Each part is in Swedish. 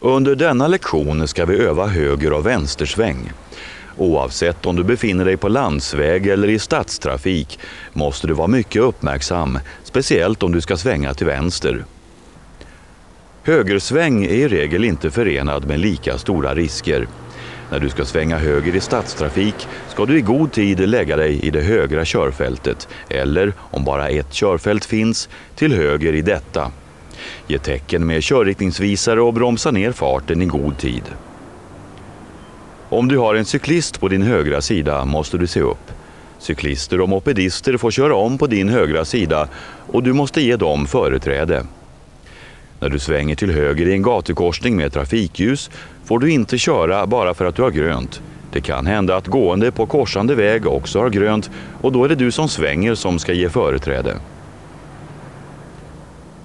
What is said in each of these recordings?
Under denna lektion ska vi öva höger- och vänstersväng. Oavsett om du befinner dig på landsväg eller i stadstrafik måste du vara mycket uppmärksam, speciellt om du ska svänga till vänster. Högersväng är i regel inte förenad med lika stora risker. När du ska svänga höger i stadstrafik ska du i god tid lägga dig i det högra körfältet eller, om bara ett körfält finns, till höger i detta. Ge tecken med körriktningsvisare och bromsa ner farten i god tid. Om du har en cyklist på din högra sida måste du se upp. Cyklister och mopedister får köra om på din högra sida och du måste ge dem företräde. När du svänger till höger i en gatukorsning med trafikljus får du inte köra bara för att du har grönt. Det kan hända att gående på korsande väg också har grönt och då är det du som svänger som ska ge företräde.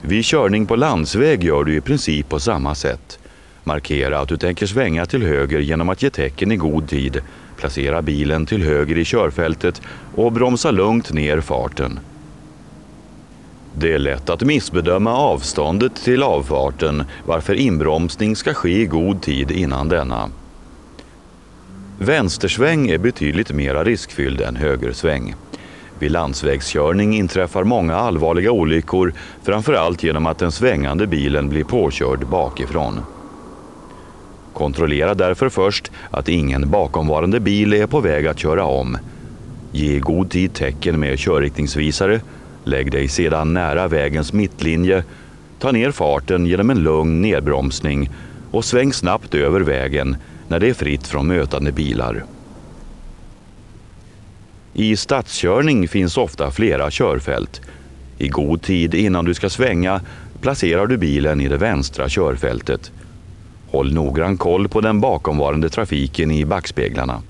Vid körning på landsväg gör du i princip på samma sätt. Markera att du tänker svänga till höger genom att ge tecken i god tid, placera bilen till höger i körfältet och bromsa lugnt ner farten. Det är lätt att missbedöma avståndet till avfarten, varför inbromsning ska ske i god tid innan denna. Vänstersväng är betydligt mer riskfylld än högersväng. Vid landsvägskörning inträffar många allvarliga olyckor, framförallt genom att den svängande bilen blir påkörd bakifrån. Kontrollera därför först att ingen bakomvarande bil är på väg att köra om. Ge i god tid tecken med körriktningsvisare. Lägg dig sedan nära vägens mittlinje. Ta ner farten genom en lugn nedbromsning och sväng snabbt över vägen när det är fritt från mötande bilar. I stadskörning finns ofta flera körfält. I god tid innan du ska svänga placerar du bilen i det vänstra körfältet. Håll noggrann koll på den bakomvarande trafiken i backspeglarna.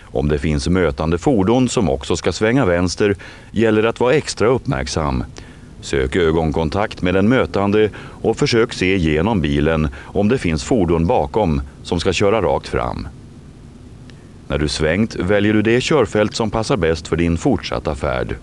Om det finns mötande fordon som också ska svänga vänster gäller det att vara extra uppmärksam. Sök ögonkontakt med den mötande och försök se genom bilen om det finns fordon bakom som ska köra rakt fram. När du svängt väljer du det körfält som passar bäst för din fortsatta färd.